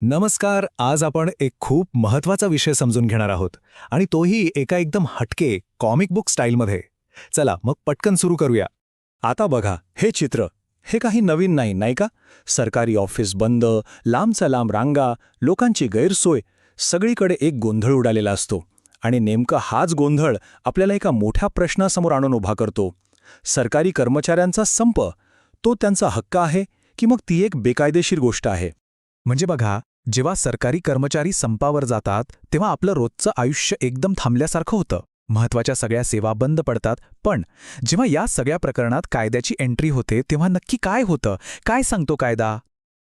नमस्कार. आज आपण एक खूप महत्वाचा विषय समजून घेणार आहोत आणि तोही एका एकदम हटके कॉमिक बुक स्टाईलमध्ये. चला मग पटकन सुरू करूया. आता बघा हे चित्र, हे काही नवीन नाही, नाही का? सरकारी ऑफिस बंद, लांबच्या लांब रांगा, लोकांची गैरसोय, सगळीकडे एक गोंधळ उडालेला असतो. आणि नेमका हाच गोंधळ आपल्याला एका मोठ्या प्रश्नासमोर आणून उभा करतो. सरकारी कर्मचाऱ्यांचा संप, तो त्यांचा हक्क आहे की मग ती एक बेकायदेशीर गोष्ट आहे? म्हणजे बघा, जेव्हा सरकारी कर्मचारी संपावर जातात तेव्हा आपलं रोजचं आयुष्य एकदम थांबल्यासारखं होतं. महत्त्वाच्या सगळ्या सेवा बंद पडतात. पण जेव्हा या सगळ्या प्रकरणात कायद्याची एंट्री होते तेव्हा नक्की काय होतं? काय सांगतो कायदा?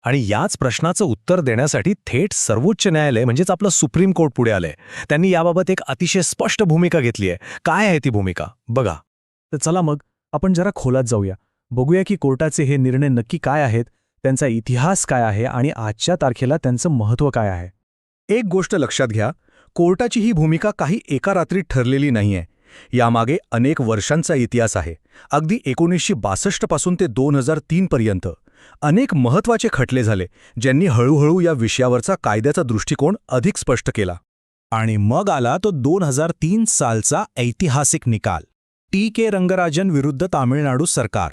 आणि याच प्रश्नाचं उत्तर देण्यासाठी थेट सर्वोच्च न्यायालय म्हणजेच आपलं सुप्रीम कोर्ट पुढे आलंय. त्यांनी याबाबत एक अतिशय स्पष्ट भूमिका घेतली आहे. काय आहे ती भूमिका? बघा. तर चला मग आपण जरा खोलात जाऊया. बघूया की कोर्टाचे हे निर्णय नक्की काय आहेत, त्यांचा इतिहास काय आहे आणि आजच्या तारखेला त्यांचं महत्त्व काय आहे. एक गोष्ट लक्षात घ्या, कोर्टाची ही भूमिका काही एका रात्रीत ठरलेली नाहीये. यामागे अनेक वर्षांचा इतिहास आहे. अगदी 1962 पासून ते 2003 पर्यंत अनेक महत्त्वाचे खटले झाले, ज्यांनी हळूहळू या विषयावरचा कायद्याचा दृष्टिकोन अधिक स्पष्ट केला. आणि मग आला तो 2003 सालचा ऐतिहासिक निकाल, टी.के. रंगराजन विरुद्ध तामिळनाडू सरकार.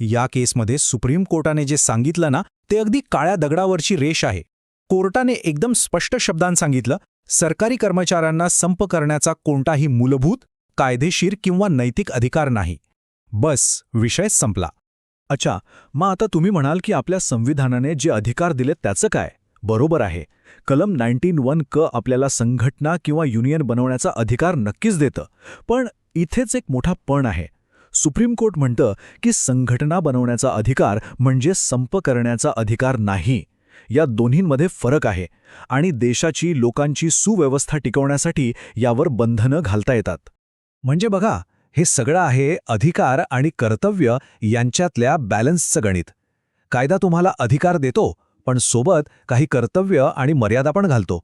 या केसमध्ये सुप्रीम कोर्टाने जे सांगितलं ना, ते अगदी काळ्या दगडावरची रेष आहे. कोर्टाने एकदम स्पष्ट शब्दांत सांगितलं, सरकारी कर्मचाऱ्यांना संप करण्याचा कोणताही मूलभूत, कायदेशीर किंवा नैतिक अधिकार नाही. बस, विषय संपला. अच्छा, मग आता तुम्ही म्हणाल की आपल्या संविधानाने जे अधिकार दिलेत त्याचं काय? बरोबर आहे. कलम 19(1) क आपल्याला संघटना किंवा युनियन बनवण्याचा अधिकार नक्कीच देतं. पण इथेच एक मोठा पण आहे. सुप्रीम कोर्ट म्हणतं की संघटना बनवण्याचा अधिकार म्हणजे संप करण्याचा अधिकार नाही. या दोन्हींमध्ये फरक आहे आणि देशाची, लोकांची सुव्यवस्था टिकवण्यासाठी यावर बंधनं घालता येतात. म्हणजे बघा, हे सगळं आहे अधिकार आणि कर्तव्य यांच्यातल्या बॅलन्सचं गणित. कायदा तुम्हाला अधिकार देतो, पण सोबत काही कर्तव्य आणि मर्यादा पण घालतो.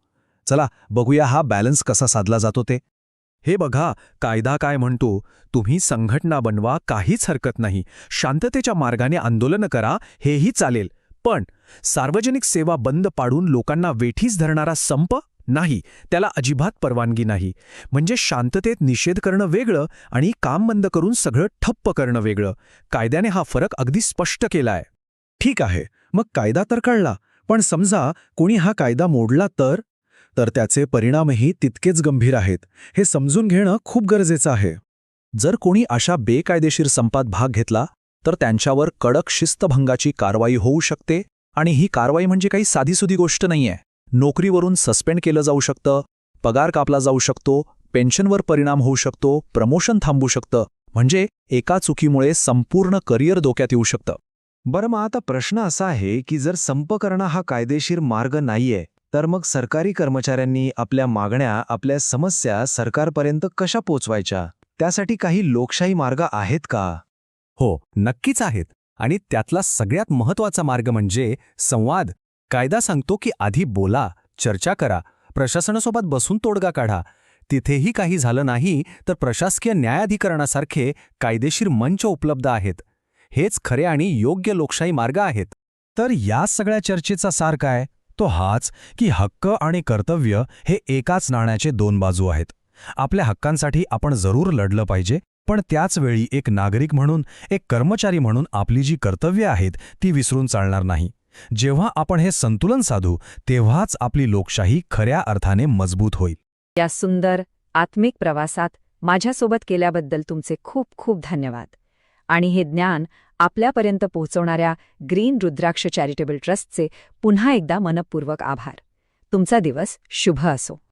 चला बघूया हा बॅलन्स कसा साधला जातो ते. हे बघा, कायदा काय म्हणतो, तुम्ही संघटना बनवा, काहीच हरकत नाही. शांततेच्या मार्गाने आंदोलनं करा, हेही चालेल. पण सार्वजनिक सेवा बंद पाडून लोकांना वेठीस धरणारा संप नाही, त्याला अजिबात परवानगी नाही. म्हणजे शांततेत निषेध करणं वेगळं आणि काम बंद करून सगळं ठप्प करणं वेगळं. कायद्याने हा फरक अगदी स्पष्ट केलाय. ठीक आहे, मग कायदा तर कळला, पण समजा कोणी हा कायदा मोडला तर त्याचे परिणामही तितकेच गंभीर आहेत. हे समजून घेणं खूप गरजेचं आहे. जर कोणी अशा बेकायदेशीर संपात भाग घेतला तर त्यांच्यावर कडक शिस्तभंगाची कारवाई होऊ शकते. आणि ही कारवाई म्हणजे काही साधीसुधी गोष्ट नाहीये. नोकरीवरून सस्पेंड केलं जाऊ शकतं, पगार कापला जाऊ शकतो, पेन्शनवर परिणाम होऊ शकतो, प्रमोशन थांबू शकतं. म्हणजे एका चुकीमुळे संपूर्ण करिअर धोक्यात येऊ शकतं. बरं, मग आता प्रश्न असा आहे की जर संप करणं हा कायदेशीर मार्ग नाहीये, तर मग सरकारी कर्मचाऱ्यांनी आपल्या मागण्या, आपल्या समस्या सरकारपर्यंत कशा पोचवायच्या? त्यासाठी काही लोकशाही मार्ग आहेत का? हो, नक्कीच आहेत. आणि त्यातला सगळ्यात महत्त्वाचा मार्ग म्हणजे संवाद. कायदा सांगतो की आधी बोला, चर्चा करा, प्रशासनासोबत बसून तोडगा काढा. तिथेही काही झालं नाही तर प्रशासकीय न्यायाधिकरणासारखे कायदेशीर मंच उपलब्ध आहेत. हेच खरे आणि योग्य लोकशाही मार्ग आहेत. तर या सगळ्या चर्चेचा सार काय? तो हाच की हक्क आणि कर्तव्य हे एकाच नाण्याचे दोन बाजू आहेत. आपल्या हक्कांसाठी आपण जरूर लढलं पाहिजे, पण त्याच वेळी एक नागरिक म्हणून, एक कर्मचारी म्हणून आपली जी कर्तव्य आहेत ती विसरून चालणार नाही. जेव्हा आपण हे संतुलन साधू तेव्हाच आपली लोकशाही खऱ्या अर्थाने मजबूत होईल. या सुंदर आत्मिक प्रवासात माझ्यासोबत केल्याबद्दल तुमचे खूप खूप धन्यवाद. आणि हे ज्ञान आपल्यापर्यंत पोहोचवणाऱ्या ग्रीन रुद्राक्ष चॅरिटेबल ट्रस्टचे पुन्हा एकदा मनपूर्वक आभार. तुमचा दिवस शुभ असो.